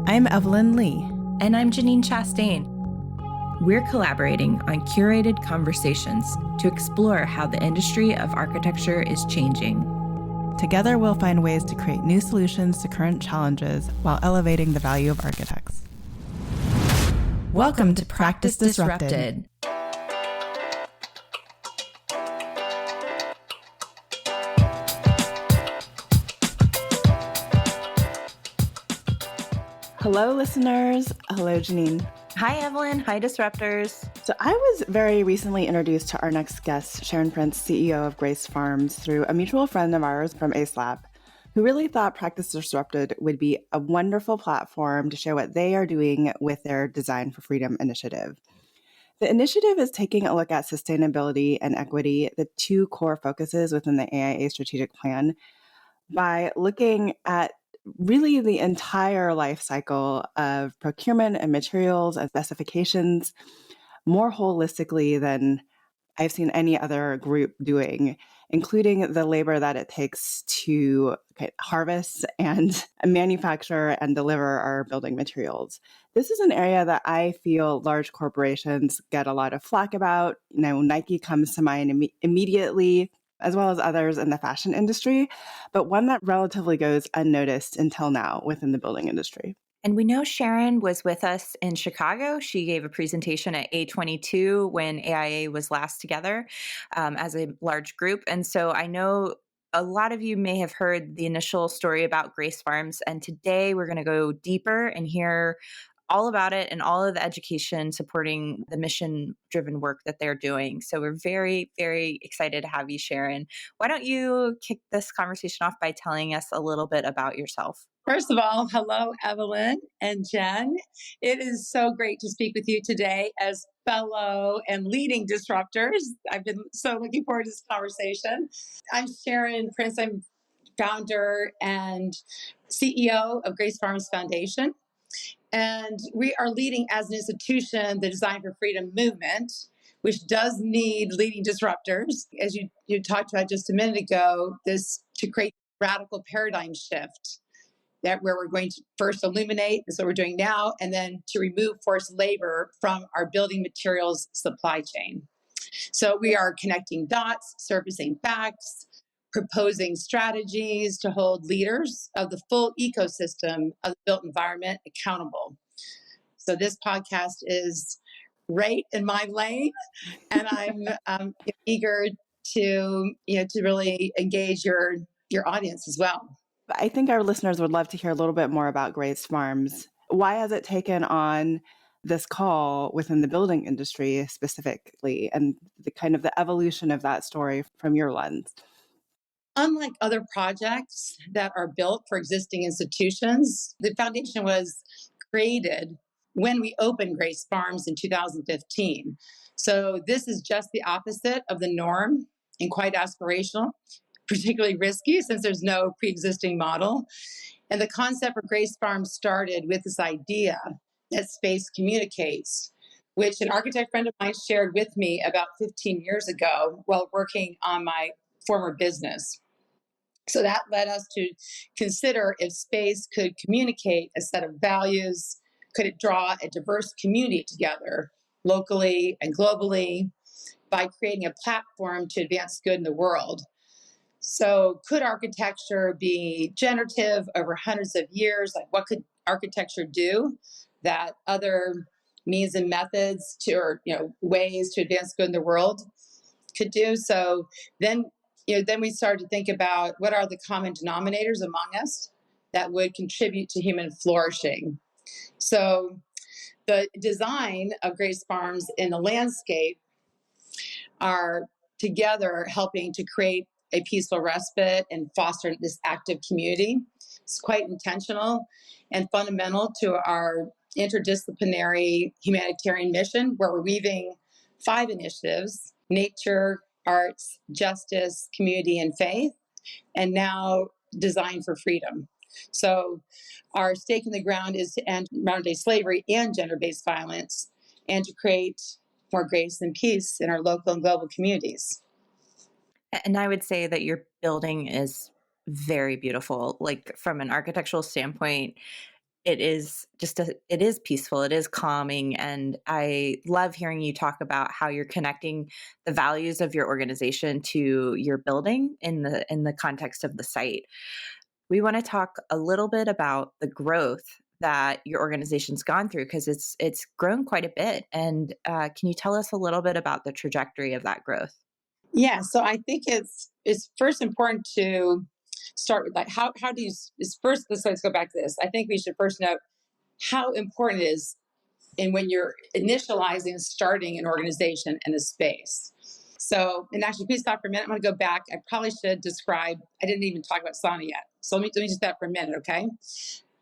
I'm Evelyn Lee. And I'm Janine Chastain. We're collaborating on curated conversations to explore how the industry of architecture is changing. Together, we'll find ways to create new solutions to current challenges while elevating the value of architects. Welcome to Practice Disrupted. Hello, listeners. Hello, Janine. Hi, Evelyn. Hi, Disruptors. So I was very recently introduced to our next guest, Sharon Prince, CEO of Grace Farms, through a mutual friend of ours from AceLab, who really thought Practice Disrupted would be a wonderful platform to share what they are doing with their Design for Freedom initiative. The initiative is taking a look at sustainability and equity, the two core focuses within the AIA strategic plan, by looking at really the entire life cycle of procurement and materials and specifications more holistically than I've seen any other group doing, including the labor that it takes to harvest and manufacture and deliver our building materials. This is an area that I feel large corporations get a lot of flack about. Nike comes to mind immediately, as well as others in the fashion industry, but one that relatively goes unnoticed until now within the building industry. And we know Sharon was with us in Chicago. She gave a presentation at A22 when AIA was last together as a large group. And so I know a lot of you may have heard the initial story about Grace Farms. And today we're going to go deeper and hear all about it and all of the education supporting the mission-driven work that they're doing. So we're very, very excited to have you, Sharon. Why don't you kick this conversation off by telling us a little bit about yourself? First of all, hello, Evelyn and Jen. It is so great to speak with you today as fellow and leading disruptors. I've been so looking forward to this conversation. I'm Sharon Prince. I'm founder and CEO of Grace Farms Foundation. And we are leading as an institution the Design for Freedom movement, which does need leading disruptors. As you talked about just a minute ago, this to create radical paradigm shift. That where we're going to first illuminate, is what we're doing now, and then to remove forced labor from our building materials supply chain. So we are connecting dots, surfacing facts, proposing strategies to hold leaders of the full ecosystem of the built environment accountable. So this podcast is right in my lane, and I'm eager to really engage your audience as well. I think our listeners would love to hear a little bit more about Grace Farms. Why has it taken on this call within the building industry specifically, and the kind of the evolution of that story from your lens? Unlike other projects that are built for existing institutions, the foundation was created when we opened Grace Farms in 2015. So this is just the opposite of the norm and quite aspirational, particularly risky since there's no pre-existing model. And the concept for Grace Farms started with this idea that space communicates, which an architect friend of mine shared with me about 15 years ago while working on my former business. So that led us to consider if space could communicate a set of values, could it draw a diverse community together locally and globally by creating a platform to advance good in the world. So could architecture be generative over hundreds of years? Like what could architecture do that other means and methods or ways to advance good in the world could do? So then we started to think about what are the common denominators among us that would contribute to human flourishing. So the design of Grace Farms in the landscape are together helping to create a peaceful respite and foster this active community. It's quite intentional and fundamental to our interdisciplinary humanitarian mission, where we're weaving 5 initiatives: nature, arts, justice, community, and faith, and now Design for Freedom. So our stake in the ground is to end modern-day slavery and gender-based violence, and to create more grace and peace in our local and global communities. And I would say that your building is very beautiful. Like from an architectural standpoint, it is it is peaceful, it is calming, and I love hearing you talk about how you're connecting the values of your organization to your building in the context of the site. We want to talk a little bit about the growth that your organization's gone through because it's grown quite a bit. And can you tell us a little bit about the trajectory of that growth? Yeah, so I think it's first important to start with like how do you is first let's go back to this. I think we should first note how important it is in when you're initializing and starting an organization and a space. So, and actually, please stop for a minute. I'm going to go back. I probably should describe. I didn't even talk about sauna yet, so let me just that for a minute, okay?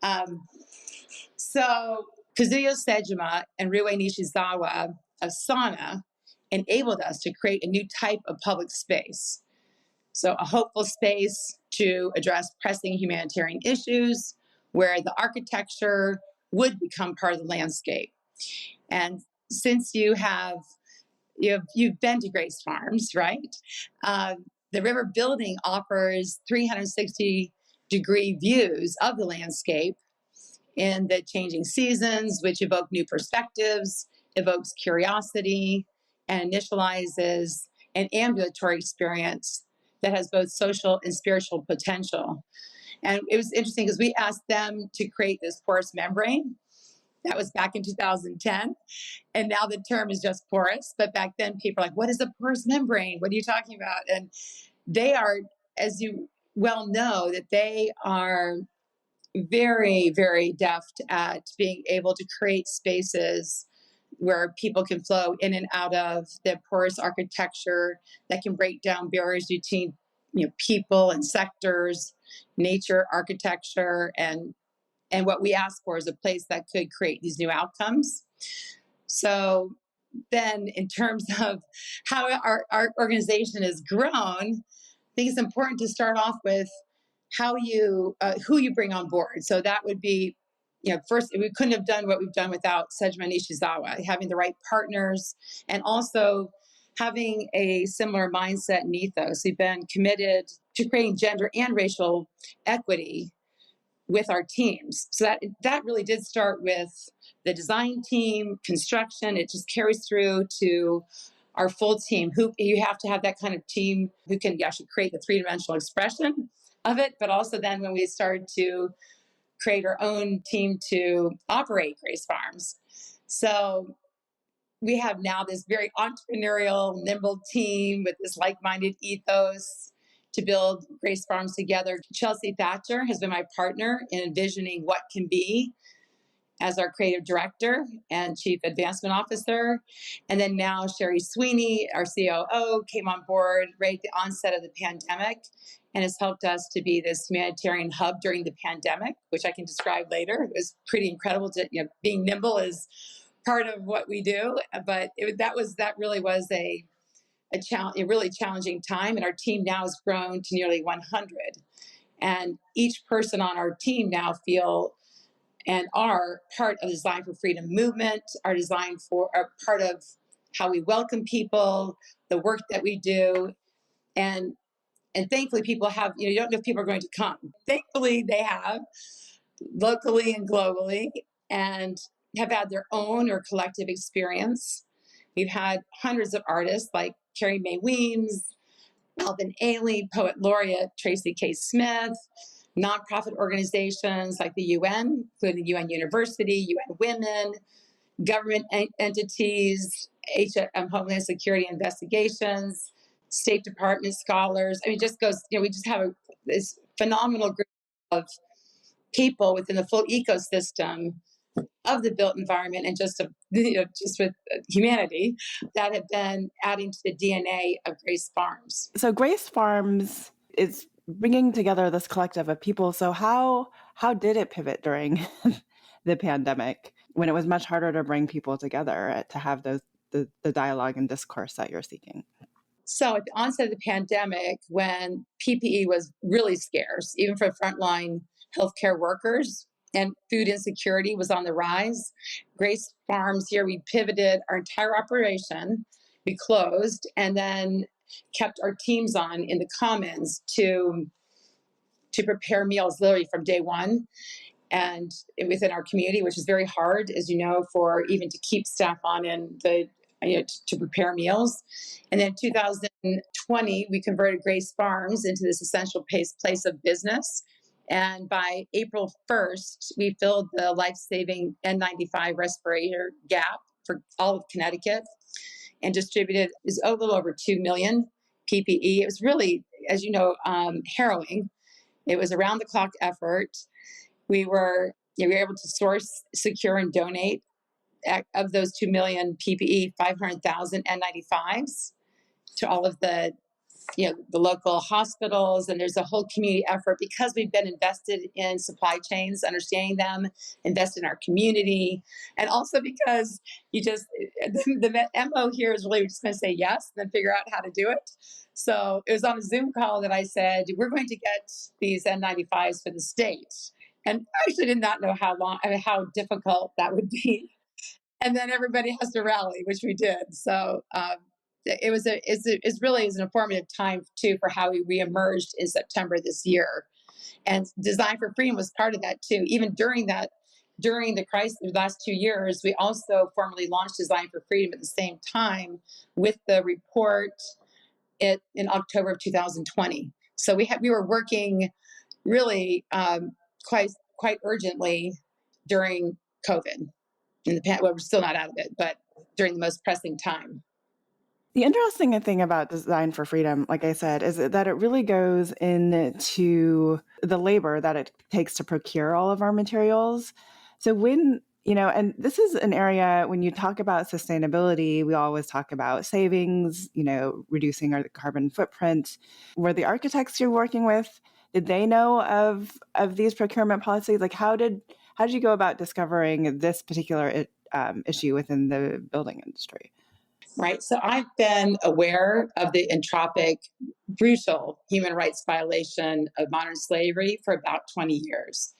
Um, so, Kazuyo Sejima and Rue Nishizawa of sauna enabled us to create a new type of public space. So, a hopeful space to address pressing humanitarian issues where the architecture would become part of the landscape. And since you've been to Grace Farms, right? The river building offers 360-degree views of the landscape in the changing seasons, which evoke new perspectives, evokes curiosity, and initializes an ambulatory experience that has both social and spiritual potential. And it was interesting because we asked them to create this porous membrane. That was back in 2010. And now the term is just porous. But back then, people are like, what is a porous membrane? What are you talking about? And they are, as you well know, that they are very, very deft at being able to create spaces where people can flow in and out of the porous architecture that can break down barriers between people and sectors, nature, architecture, and what we ask for is a place that could create these new outcomes. So then in terms of how our organization has grown, I think it's important to start off with how who you bring on board. So that would be, first, we couldn't have done what we've done without Sejima Nishizawa, having the right partners and also having a similar mindset and ethos. We've been committed to creating gender and racial equity with our teams. So that really did start with the design team, construction. It just carries through to our full team. Who you have to have that kind of team who can actually create the three-dimensional expression of it, but also then when we started to create our own team to operate Grace Farms. So we have now this very entrepreneurial, nimble team with this like-minded ethos to build Grace Farms together. Chelsea Thatcher has been my partner in envisioning what can be as our creative director and chief advancement officer. And then now Sherry Sweeney, our COO, came on board right at the onset of the pandemic and has helped us to be this humanitarian hub during the pandemic, which I can describe later. It was pretty incredible to, being nimble is part of what we do, but that really was a really challenging time, and our team now has grown to nearly 100. And each person on our team now feel and are part of the Design for Freedom movement, are part of how we welcome people, the work that we do, and thankfully people have, you don't know if people are going to come. Thankfully they have, locally and globally, and have had their own or collective experience. We've had hundreds of artists like Carrie Mae Weems, Alvin Ailey, Poet Laureate Tracy K. Smith, nonprofit organizations like the UN, including UN University, UN Women, government entities, Homeland Security Investigations, State Department scholars. I mean, it just goes, we just have this phenomenal group of people within the full ecosystem of the built environment and just with humanity that have been adding to the DNA of Grace Farms. So Grace Farms is bringing together this collective of people. So how did it pivot during the pandemic when it was much harder to bring people together to have the dialogue and discourse that you're seeking? So at the onset of the pandemic, when PPE was really scarce, even for frontline healthcare workers, and food insecurity was on the rise, Grace Farms here, we pivoted our entire operation. We closed and then kept our teams on in the commons to to prepare meals literally from day one and within our community, which is very hard, as you know, for even to keep staff on in the to prepare meals. And then 2020, we converted Grace Farms into this essential place of business. And by April 1st, we filled the life-saving N95 respirator gap for all of Connecticut and distributed is a little over 2 million PPE. It was really, as you know, harrowing. It was a round-the-clock effort. We were able to source, secure, and donate of those 2 million PPE, 500,000 N95s to all of the local hospitals. And there's a whole community effort because we've been invested in supply chains, understanding them, invest in our community. And also because the MO here is really just going to say yes and then figure out how to do it. So it was on a Zoom call that I said, we're going to get these N95s for the state. And I actually did not know how difficult that would be. And then everybody has to rally, which we did. So it really is an informative time too for how we reemerged in September this year. And Design for Freedom was part of that too. Even during the crisis, the last 2 years, we also formally launched Design for Freedom at the same time with the report in October of 2020. So we were working really quite urgently during COVID. We're still not out of it, but during the most pressing time. The interesting thing about Design for Freedom, like I said, is that it really goes into the labor that it takes to procure all of our materials. So when, and this is an area when you talk about sustainability, we always talk about savings, reducing our carbon footprint. Were the architects you're working with, did they know of these procurement policies? Like how did you go about discovering this particular issue within the building industry? Right. So I've been aware of the entropic, brutal human rights violation of modern slavery for about 20 years.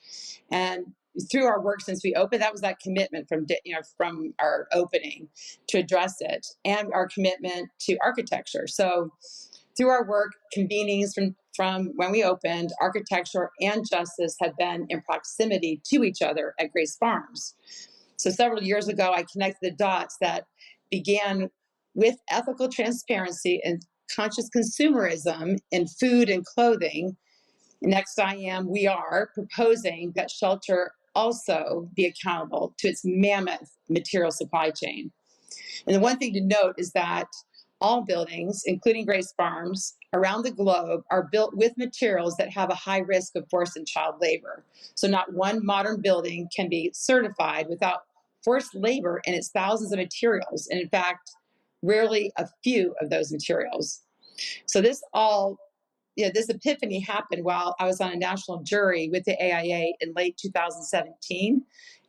And through our work since we opened, that was that commitment from our opening to address it and our commitment to architecture. So through our work, convenings from when we opened, architecture and justice have been in proximity to each other at Grace Farms. So several years ago, I connected the dots that began with ethical transparency and conscious consumerism in food and clothing. Next, we are proposing that shelter also be accountable to its mammoth material supply chain. And the one thing to note is that all buildings, including Grace Farms, around the globe are built with materials that have a high risk of forced and child labor. So not one modern building can be certified without forced labor in its thousands of materials. And in fact, rarely a few of those materials. So this epiphany happened while I was on a national jury with the AIA in late 2017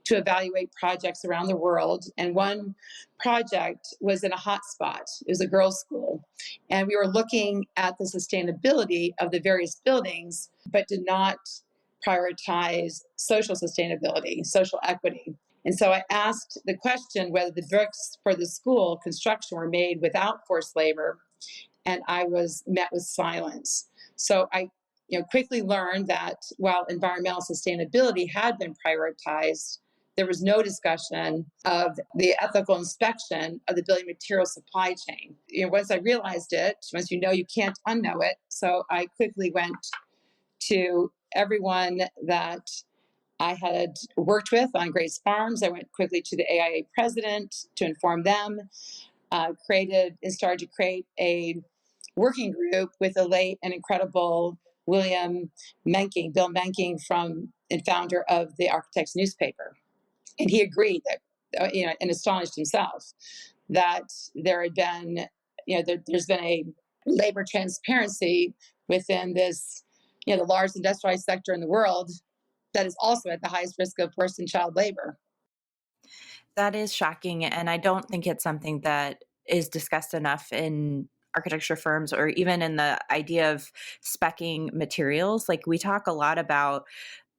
to evaluate projects around the world. And one project was in a hot spot. It was a girls' school. And we were looking at the sustainability of the various buildings, but did not prioritize social sustainability, social equity. And so I asked the question whether the bricks for the school construction were made without forced labor, and I was met with silence. So I quickly learned that while environmental sustainability had been prioritized, there was no discussion of the ethical inspection of the building material supply chain. Once I realized it, once you can't unknow it. So I quickly went to everyone that I had worked with on Grace Farms. I went quickly to the AIA president to inform them, started to create a working group with the late and incredible William Menking, Bill Menking, and founder of the Architects newspaper. And he agreed that, and astonished himself that there had been, there's been a labor transparency within this, the largest industrialized sector in the world that is also at the highest risk of forced and child labor. That is shocking. And I don't think it's something that is discussed enough in architecture firms or even in the idea of speccing materials. Like we talk a lot about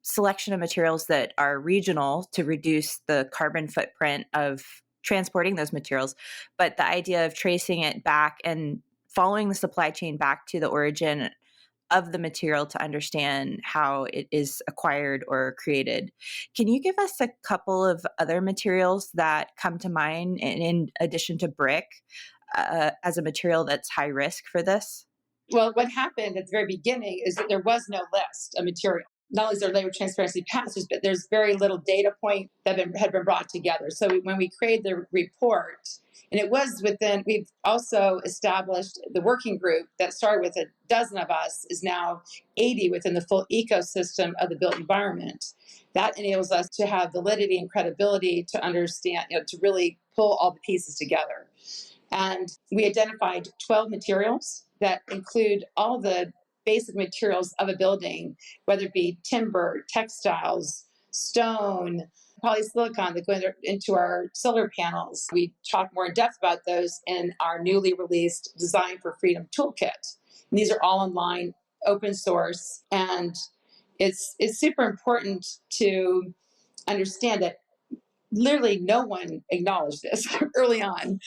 selection of materials that are regional to reduce the carbon footprint of transporting those materials. But the idea of tracing it back and following the supply chain back to the origin of the material to understand how it is acquired or created. Can you give us a couple of other materials that come to mind in addition to brick as a material that's high risk for this? Well, what happened at the very beginning is that there was no list of material. Not only is there labor transparency passages, but there's very little data point that had been brought together. So when we created the report, and it was within, we've also established the working group that started with a dozen of us, is now 80 within the full ecosystem of the built environment. That enables us to have validity and credibility to understand, to really pull all the pieces together. And we identified 12 materials that include all the basic materials of a building, whether it be timber, textiles, stone, polysilicon that go into our solar panels. We talk more in depth about those in our newly released Design for Freedom Toolkit. And these are all online, open source, and it's super important to understand that literally no one acknowledged this early on.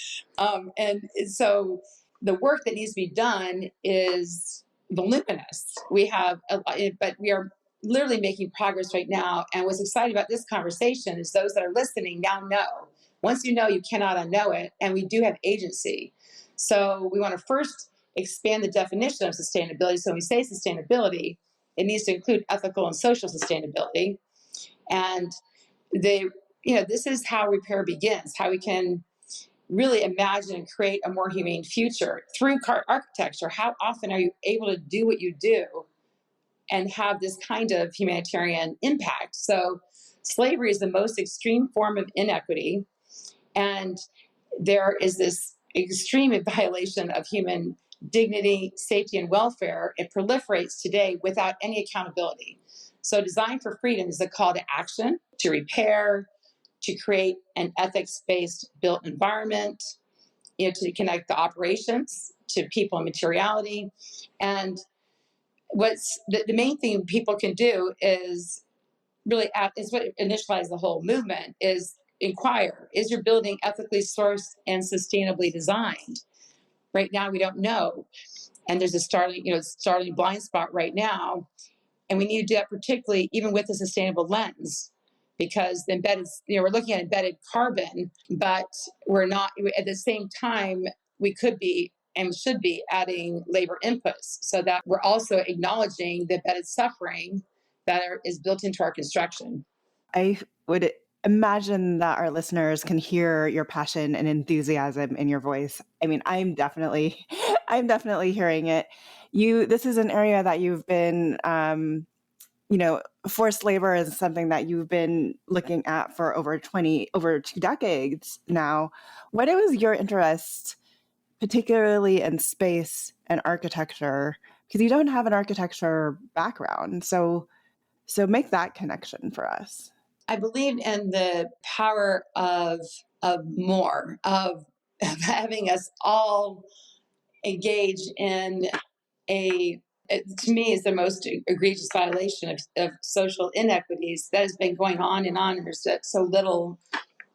And so the work that needs to be done is voluminous. But we are literally making progress right now. And what's exciting about this conversation is those that are listening now know. Once you know, you cannot unknow it. And we do have agency. So we want to first expand the definition of sustainability. So when we say sustainability, it needs to include ethical and social sustainability. And this is how repair begins, how we can really imagine and create a more humane future through architecture. How often are you able to do what you do and have this kind of humanitarian impact? So slavery is the most extreme form of inequity, and there is this extreme violation of human dignity, safety, and welfare. It proliferates today without any accountability. So Design for Freedom is a call to action, to repair, to create an ethics-based built environment, to connect the operations to people and materiality. And what's the main thing people can do is really is what initialized the whole movement is inquire, is your building ethically sourced and sustainably designed? Right now, we don't know. And there's a startling blind spot right now. And we need to do that particularly even with a sustainable lens, because the embedded, we're looking at embedded carbon, but we're not, at the same time, we could be and should be adding labor inputs so that we're also acknowledging the embedded suffering that is built into our construction. I would imagine that our listeners can hear your passion and enthusiasm in your voice. I mean, I'm definitely hearing it. This is an area that you've been, forced labor is something that you've been looking at for over 2 decades now. What was your interest, particularly in space and architecture? Because you don't have an architecture background. So make that connection for us. I believe in the power of more, of having us all engage in to me is the most egregious violation of social inequities that has been going on, and there's so little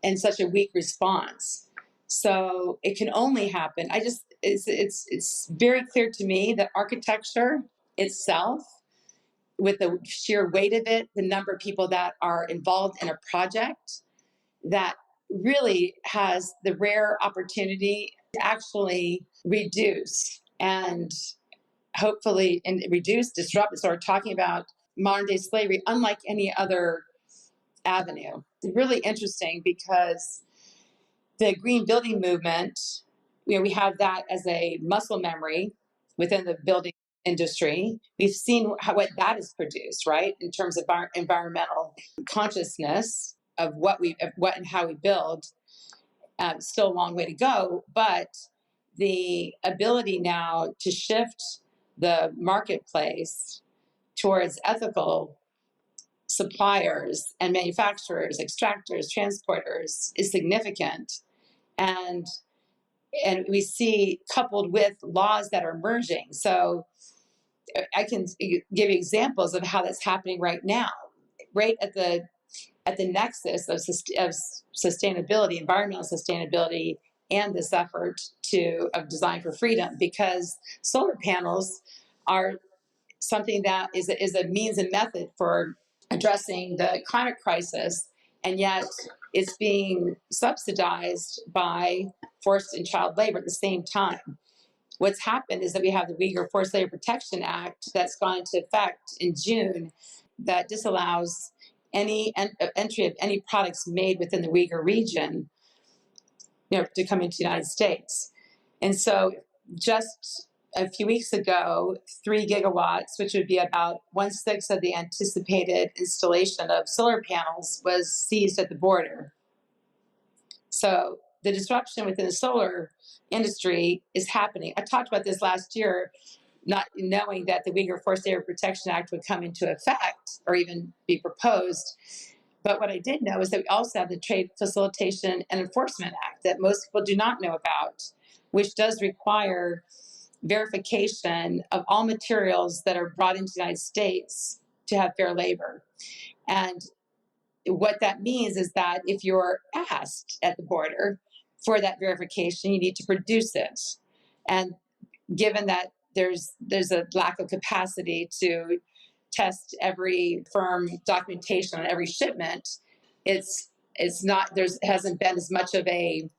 and such a weak response. So it can only happen. It's very clear to me that architecture itself, with the sheer weight of it, the number of people that are involved in a project, that really has the rare opportunity to actually reduce and hopefully disrupt. So we're talking about modern day slavery, unlike any other avenue. It's really interesting because the green building movement, we have that as a muscle memory within the building industry. We've seen what that has produced, right, in terms of our environmental consciousness of what and how we build. Still a long way to go, but the ability now to shift the marketplace towards ethical suppliers and manufacturers, extractors, transporters is significant. And we see coupled with laws that are emerging. So I can give examples of how that's happening right now, right at the nexus of sustainability, environmental sustainability, and this effort of Design for Freedom, because solar panels are something that is a means and method for addressing the climate crisis, and yet it's being subsidized by forced and child labor at the same time. What's happened is that we have the Uyghur Forced Labor Protection Act that's gone into effect in June that disallows any entry of any products made within the Uyghur region, to come into the United States. And so just a few weeks ago, 3 gigawatts, which would be about 1/6 of the anticipated installation of solar panels, was seized at the border. So the disruption within the solar industry is happening. I talked about this last year, not knowing that the Uyghur Forced Labor Protection Act would come into effect or even be proposed. But what I did know is that we also have the Trade Facilitation and Enforcement Act that most people do not know about, which does require verification of all materials that are brought into the United States to have fair labor. And what that means is that if you're asked at the border for that verification, you need to produce it. And given that there's a lack of capacity to test every firm documentation on every shipment, it's not, hasn't been as much of a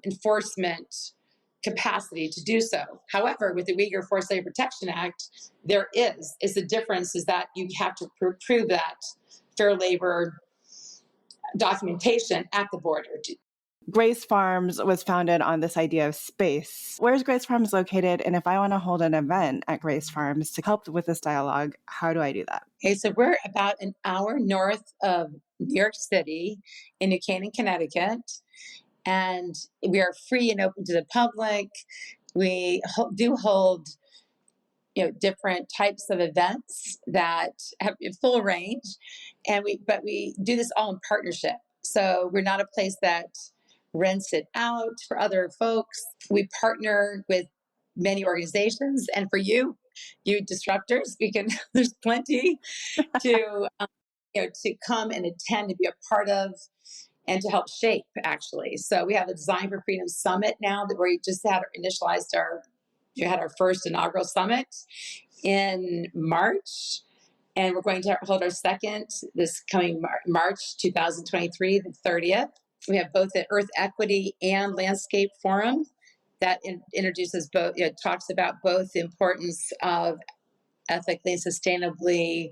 enforcement capacity to do so. However, with the Uyghur Forced Labor Protection Act, there is the difference is that you have to prove that fair labor documentation at the border. Grace Farms was founded on this idea of space. Where's Grace Farms located? And if I want to hold an event at Grace Farms to help with this dialogue, how do I do that? Okay, so we're about an hour north of New York City in New Canaan, Connecticut. And we are free and open to the public. We do hold different types of events that have a full range, but we do this all in partnership. So we're not a place that rents it out for other folks. We partner with many organizations, and for you disruptors, there's plenty to to come and attend and be a part of and to help shape, actually. So we have a Design for Freedom Summit now that we just had had our first inaugural summit in March, and we're going to hold our second this coming March 2023, the 30th. We have both the Earth Equity and Landscape Forum that introduces both, talks about both the importance of ethically and sustainably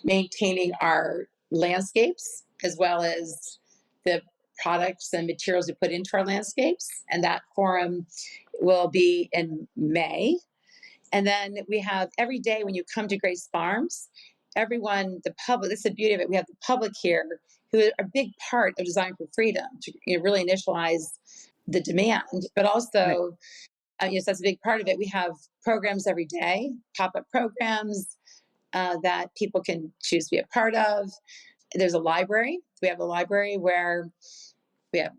maintaining our landscapes, as well as the products and materials we put into our landscapes. And that forum will be in May. And then we have every day when you come to Grace Farms, everyone, the public, this is the beauty of it. We have the public here who are a big part of Design for Freedom to really initialize the demand, but also, yes, that's a big part of it. We have programs every day, pop-up programs that people can choose to be a part of. There's a library. We have a library where we have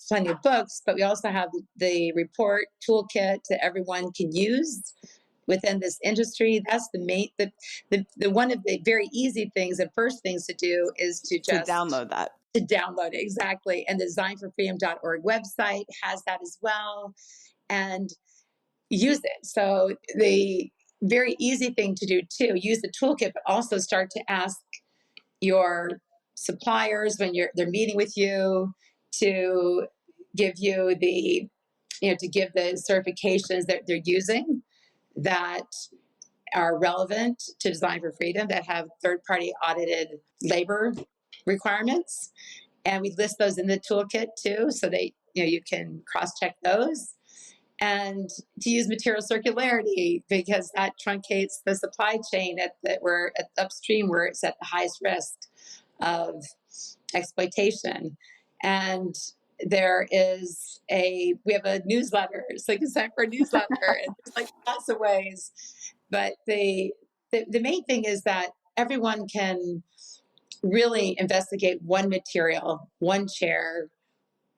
plenty of books, but we also have the report toolkit that everyone can use within this industry. That's the main, the one of the very easy things and first things to do is to just download that. To download it, exactly. And the designforfreedom.org website has that as well, and use it. So the very easy thing to do too, use the toolkit, but also start to ask your suppliers when they're meeting with you to give you to give the certifications that they're using that are relevant to Design for Freedom, that have third-party audited labor requirements. And we list those in the toolkit too, so they you can cross-check those. And to use material circularity, because that truncates the supply chain we're at upstream, where it's at the highest risk of exploitation. And we have a newsletter. It's like a separate newsletter, and there's lots of ways. But the main thing is that everyone can really investigate one material, one chair,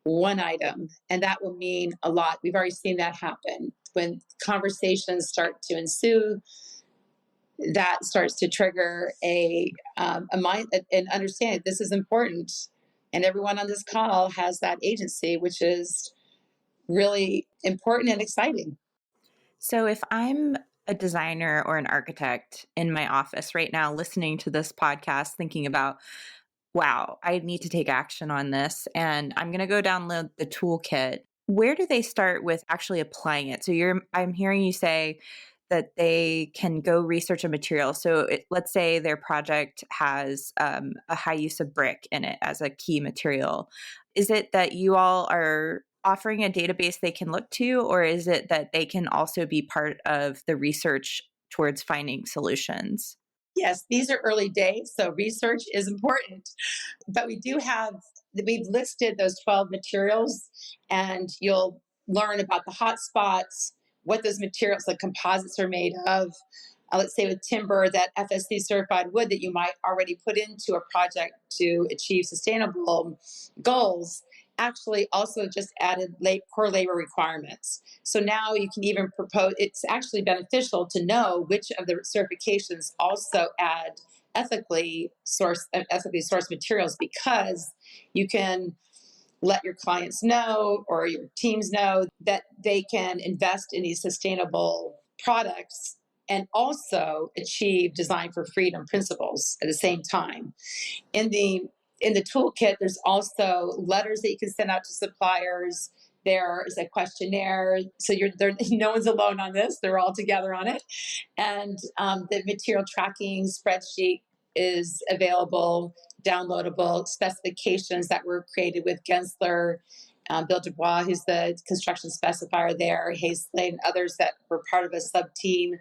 one item, and that will mean a lot. We've already seen that happen. When conversations start to ensue, that starts to trigger a mind and understanding this is important. And everyone on this call has that agency, which is really important and exciting. So if I'm a designer or an architect in my office right now listening to this podcast thinking about, wow, I need to take action on this and I'm going to go download the toolkit. Where do they start with actually applying it? So I'm hearing you say that they can go research a material. So let's say their project has a high use of brick in it as a key material. Is it that you all are offering a database they can look to, or is it that they can also be part of the research towards finding solutions? Yes, these are early days, so research is important. But we've listed those 12 materials, and you'll learn about the hot spots, what those materials, the composites are made of. Let's say with timber, that FSC certified wood that you might already put into a project to achieve sustainable goals, actually also just added core labor requirements. So now you can even propose, it's actually beneficial to know which of the certifications also add ethically sourced materials, because you can let your clients know or your teams know that they can invest in these sustainable products and also achieve design for freedom principles at the same time. In the toolkit, there's also letters that you can send out to suppliers. There is a questionnaire, so no one's alone on this. They're all together on it. And the material tracking spreadsheet is available, downloadable. Specifications that were created with Gensler, Bill Dubois, who's the construction specifier there, Hayes Slade, and others that were part of a sub team.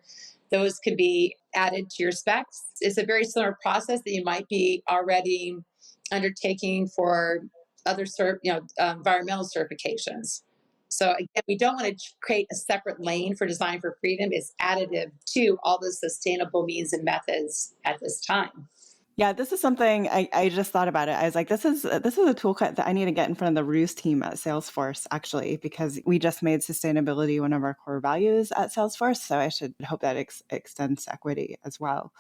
Those could be added to your specs. It's a very similar process that you might be already undertaking for other environmental certifications. So again, we don't want to create a separate lane for design for freedom. It's additive to all the sustainable means and methods at this time. Yeah, this is something I just thought about it. I was like, this is a toolkit that I need to get in front of the Ruse team at Salesforce, actually, because we just made sustainability one of our core values at Salesforce. So I should hope that extends to equity as well.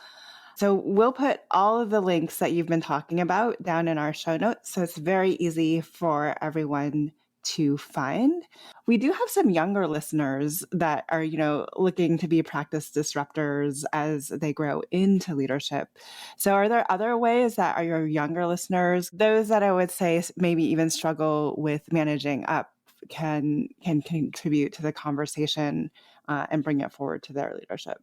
So we'll put all of the links that you've been talking about down in our show notes. So it's very easy for everyone to find. We do have some younger listeners that are, looking to be practice disruptors as they grow into leadership. So are there other ways that are your younger listeners, those that I would say maybe even struggle with managing up, can contribute to the conversation and bring it forward to their leadership?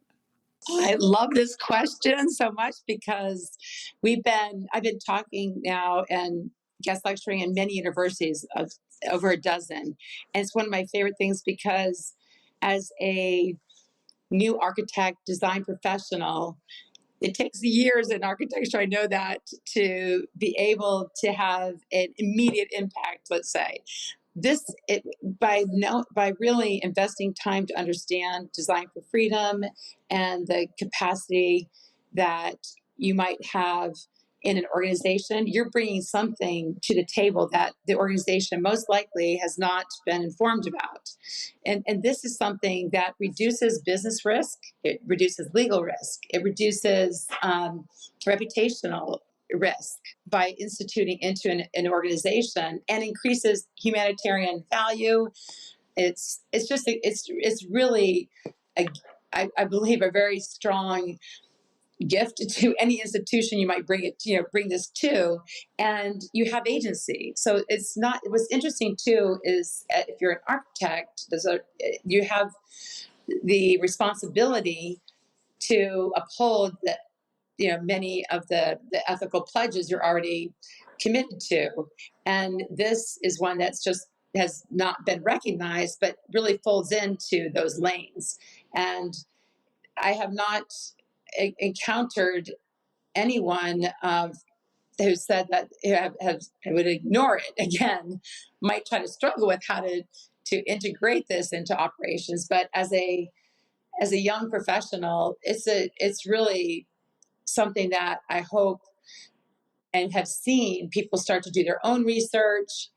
I love this question so much because I've been talking now and guest lecturing in many universities of over a dozen. And it's one of my favorite things because as a new architect, design professional, it takes years in architecture, I know that, to be able to have an immediate impact, let's say. By really investing time to understand design for freedom and the capacity that you might have in an organization, you're bringing something to the table that the organization most likely has not been informed about. And this is something that reduces business risk, it reduces legal risk, it reduces reputational risk by instituting into an organization, and increases humanitarian value. It's really I believe a very strong gift to any institution you might bring this to, and you have agency. So it's not, what's interesting too is if you're an architect, you have the responsibility to uphold many of the ethical pledges you're already committed to. And this is one that's just has not been recognized, but really folds into those lanes. And I have not encountered anyone who said that would ignore it. Again, might try to struggle with how to integrate this into operations. But as a young professional, it's really something that I hope and have seen people start to do their own research,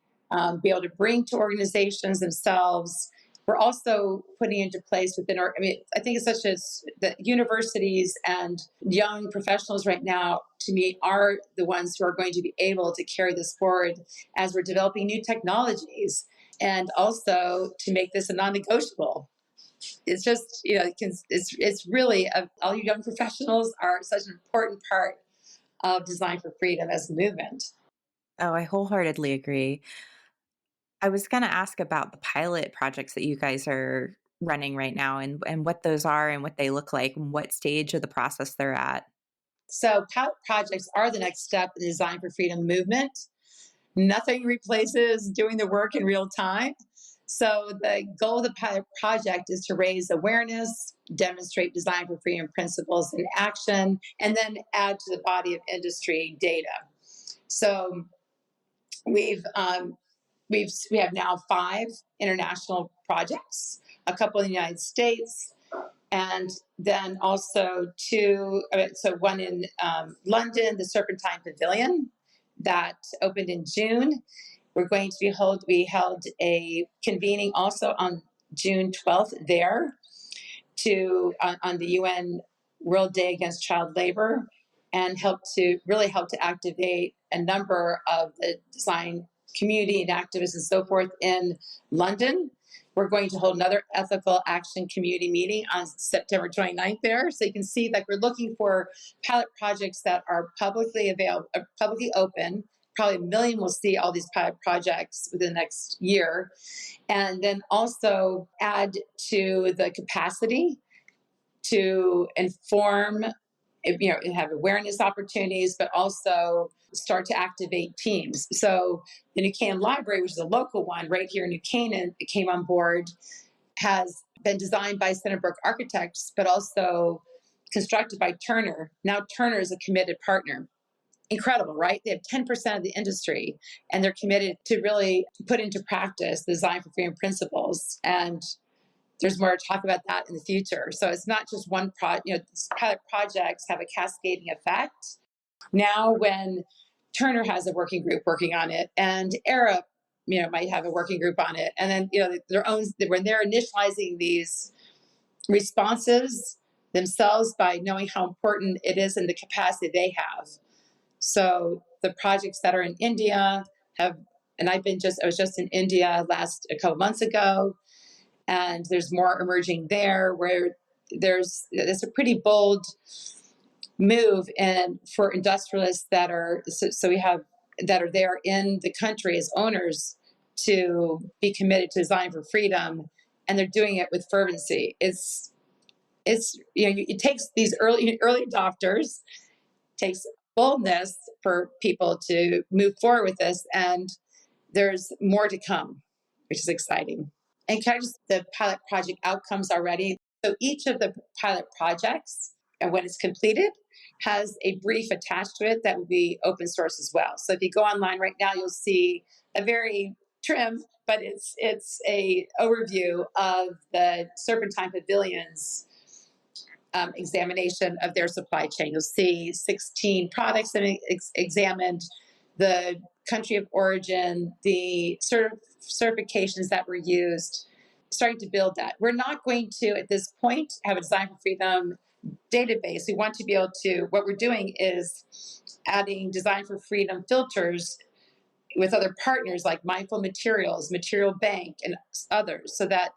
be able to bring to organizations themselves. We're also putting into place I think it's such as the universities and young professionals right now, to me, are the ones who are going to be able to carry this forward as we're developing new technologies, and also to make this a non-negotiable it's just, it's really, all you young professionals are such an important part of Design for Freedom as a movement. Oh, I wholeheartedly agree. I was going to ask about the pilot projects that you guys are running right now and what those are and what they look like and what stage of the process they're at. So pilot projects are the next step in the Design for Freedom movement. Nothing replaces doing the work in real time. So the goal of the pilot project is to raise awareness, demonstrate Design for Freedom principles in action, and then add to the body of industry data. So we have now 5 international projects, a couple in the United States, and then also 2. So one in London, the Serpentine Pavilion, that opened in June. We're going to we held a convening also on June 12th there on the UN World Day Against Child Labor, and help to activate a number of the design community and activists and so forth in London. We're going to hold another ethical action community meeting on September 29th there. So you can see that we're looking for pilot projects that are publicly open. Probably 1 million will see all these pilot projects within the next year. And then also add to the capacity to inform, have awareness opportunities, but also start to activate teams. So the New Canaan Library, which is a local one right here in New Canaan, that came on board, has been designed by Centerbrook Architects, but also constructed by Turner. Now Turner is a committed partner. Incredible, right? They have 10% of the industry, and they're committed to really put into practice the Design for Freedom principles. And there's more to talk about that in the future. So it's not just one project. Pilot projects have a cascading effect. Now, when Turner has a working group working on it, and Arup, might have a working group on it, and then their own, when they're initializing these responses themselves by knowing how important it is and the capacity they have. So the projects that are in India and I was just in India a couple months ago, and there's more emerging there where there's a pretty bold move and for industrialists that are there in the country as owners to be committed to Design for Freedom, and they're doing it with fervency. It takes these early adopters, takes boldness for people to move forward with this, and there's more to come, which is exciting. And the pilot project outcomes already. So each of the pilot projects, and when it's completed, has a brief attached to it that will be open source as well. So if you go online right now, you'll see a very trim, but it's a overview of the Serpentine Pavilion's examination of their supply chain. You'll see 16 products that examined, the country of origin, the certifications that were used, starting to build that. We're not going to, at this point, have a Design for Freedom database. We want to be able to, what we're doing is adding Design for Freedom filters with other partners like Mindful Materials, Material Bank, and others, so that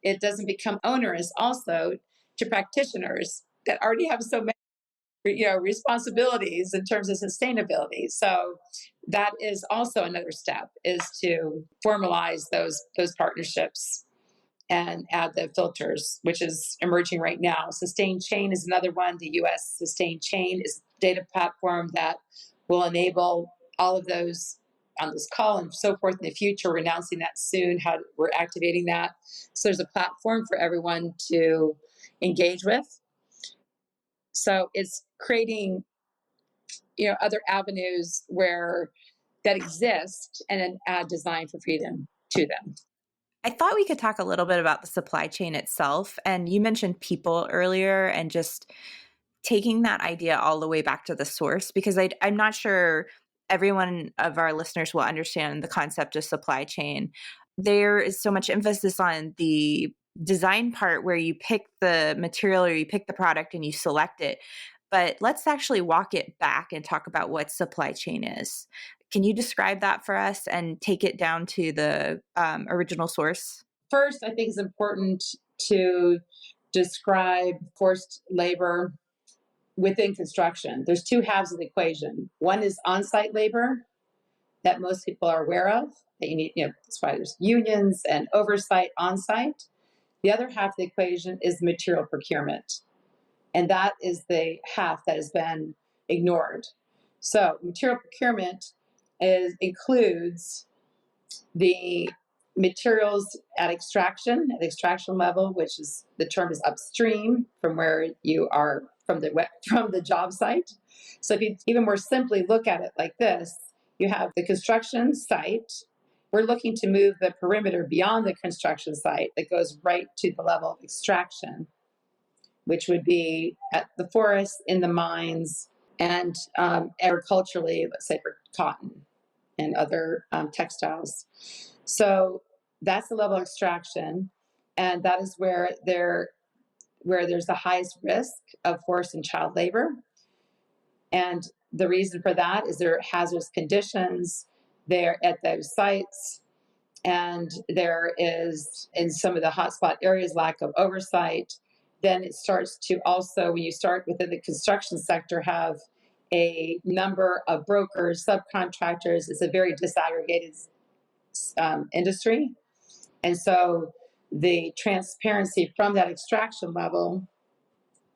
it doesn't become onerous also to practitioners that already have so many responsibilities in terms of sustainability. So that is also another step, is to formalize those partnerships and add the filters, which is emerging right now. Sustained Chain is another one. The US Sustained Chain is a data platform that will enable all of those on this call and so forth in the future. We're announcing that soon, how we're activating that. So there's a platform for everyone to engage with. So it's creating, other avenues that exist, and then add Design for Freedom to them. I thought we could talk a little bit about the supply chain itself. And you mentioned people earlier and just taking that idea all the way back to the source, because I'm not sure everyone of our listeners will understand the concept of supply chain. There is so much emphasis on the design part where you pick the material or you pick the product and you select it. But let's actually walk it back and talk about what supply chain is. Can you describe that for us and take it down to the original source? First, I think it's important to describe forced labor within construction. There's two halves of the equation. One is on-site labor that most people are aware of, that you need, that's why there's unions and oversight on-site. The other half of the equation is material procurement. And that is the half that has been ignored. So material procurement includes the materials at extraction level, which is the term is upstream from where you are from the job site. So if you even more simply look at it like this, you have the construction site. We're looking to move the perimeter beyond the construction site that goes right to the level of extraction, which would be at the forests, in the mines, and agriculturally, let's say for cotton and other textiles. So that's the level of extraction, and that is where there's the highest risk of forced and child labor. And the reason for that is there are hazardous conditions there at those sites, and there is, in some of the hotspot areas, lack of oversight. Then it starts to also, when you start within the construction sector, have a number of brokers, subcontractors. It's a very disaggregated industry. And so the transparency from that extraction level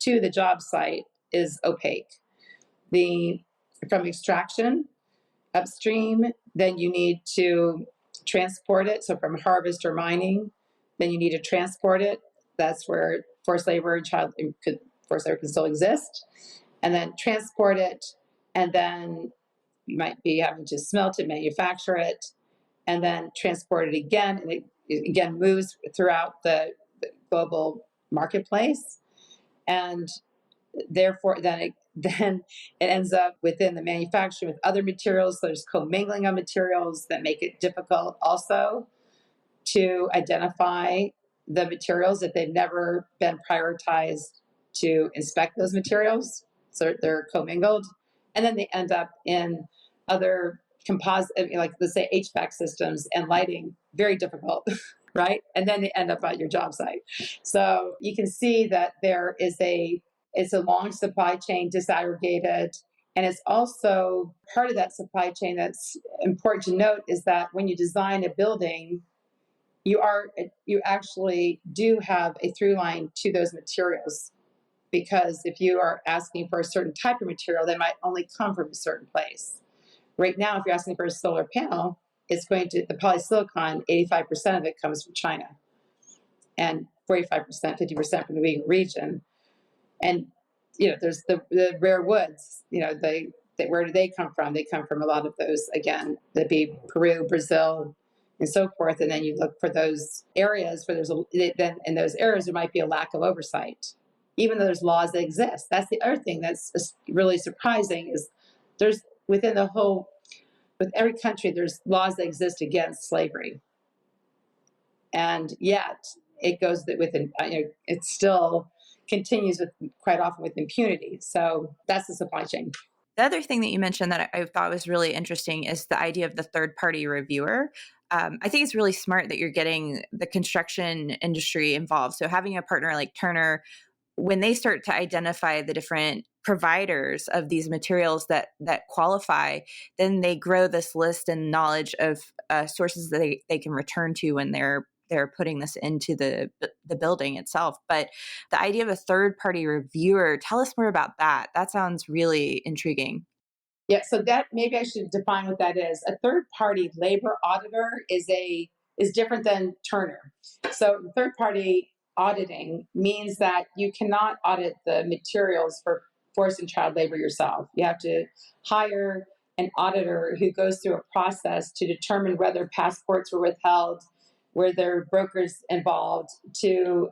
to the job site is opaque. From extraction upstream, then you need to transport it. So from harvest or mining, then you need to transport it. That's where forced labor and forced labor can still exist. And then transport it, and then you might be having to smelt it, manufacture it, and then transport it again, and it again moves throughout the global marketplace. And therefore, then it ends up within the manufacturing with other materials. So there's commingling of materials that make it difficult also to identify the materials if they've never been prioritized to inspect those materials. So they're commingled. And then they end up in other composite, like let's say HVAC systems and lighting, very difficult, right? And then they end up at your job site. So you can see that it's a long supply chain, disaggregated. And it's also part of that supply chain that's important to note is that when you design a building, you actually do have a through line to those materials, because if you are asking for a certain type of material, they might only come from a certain place. Right now, if you're asking for a solar panel, the polysilicon, 85% of it comes from China, and 45%, 50% from the Uyghur region. And there's the rare woods. Where do they come from? They come from a lot of those, again, that'd be Peru, Brazil, and so forth. And then you look for those areas where then in those areas there might be a lack of oversight, even though there's laws that exist. That's the other thing that's really surprising is there's with every country there's laws that exist against slavery, and yet it goes it still continues quite often with impunity. So that's the supply chain. The other thing that you mentioned that I thought was really interesting is the idea of the third-party reviewer. I think it's really smart that you're getting the construction industry involved. So having a partner like Turner, when they start to identify the different providers of these materials that qualify, then they grow this list and knowledge of sources that they can return to when they're putting this into the building itself. But the idea of a third-party reviewer, tell us more about that. That sounds really intriguing. Yeah, so that maybe I should define what that is. A third-party labor auditor is different than Turner. So third-party auditing means that you cannot audit the materials for forced and child labor yourself. You have to hire an auditor who goes through a process to determine whether passports were withheld, where there are brokers involved to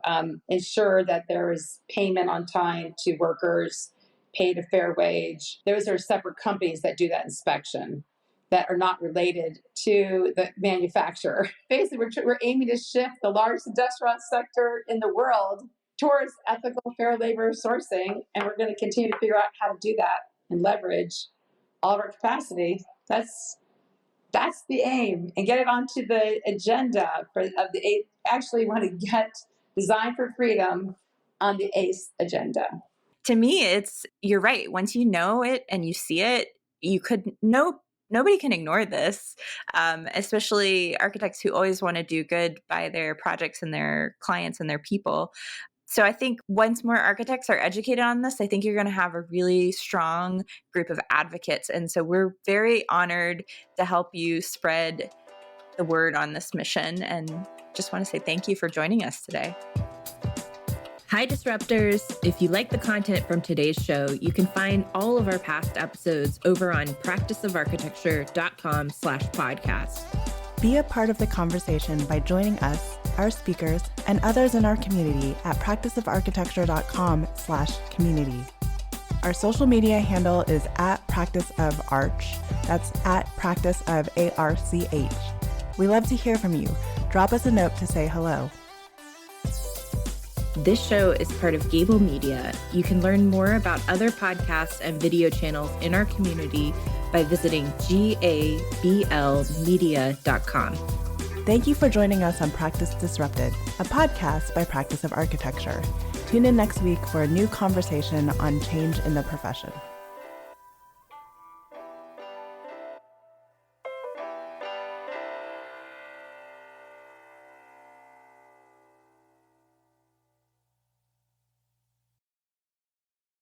ensure that there is payment on time to workers, paid a fair wage. Those are separate companies that do that inspection that are not related to the manufacturer. Basically, we're aiming to shift the largest industrial sector in the world towards ethical, fair labor sourcing, and we're going to continue to figure out how to do that and leverage all of our capacity. That's the aim, and get it onto the agenda actually want to get Design for Freedom on the ACE agenda. To me, you're right. Once you know it and you see it, nobody can ignore this, especially architects who always want to do good by their projects and their clients and their people. So I think once more architects are educated on this, I think you're going to have a really strong group of advocates. And so we're very honored to help you spread the word on this mission, and just want to say thank you for joining us today. Hi, Disruptors. If you like the content from today's show, you can find all of our past episodes over on practiceofarchitecture.com/podcast. Be a part of the conversation by joining us, our speakers, and others in our community at practiceofarchitecture.com/community. Our social media handle is @practiceofarch. That's @practiceofarch. We love to hear from you. Drop us a note to say hello. This show is part of Gable Media. You can learn more about other podcasts and video channels in our community by visiting gablmedia.com. Thank you for joining us on Practice Disrupted, a podcast by Practice of Architecture. Tune in next week for a new conversation on change in the profession.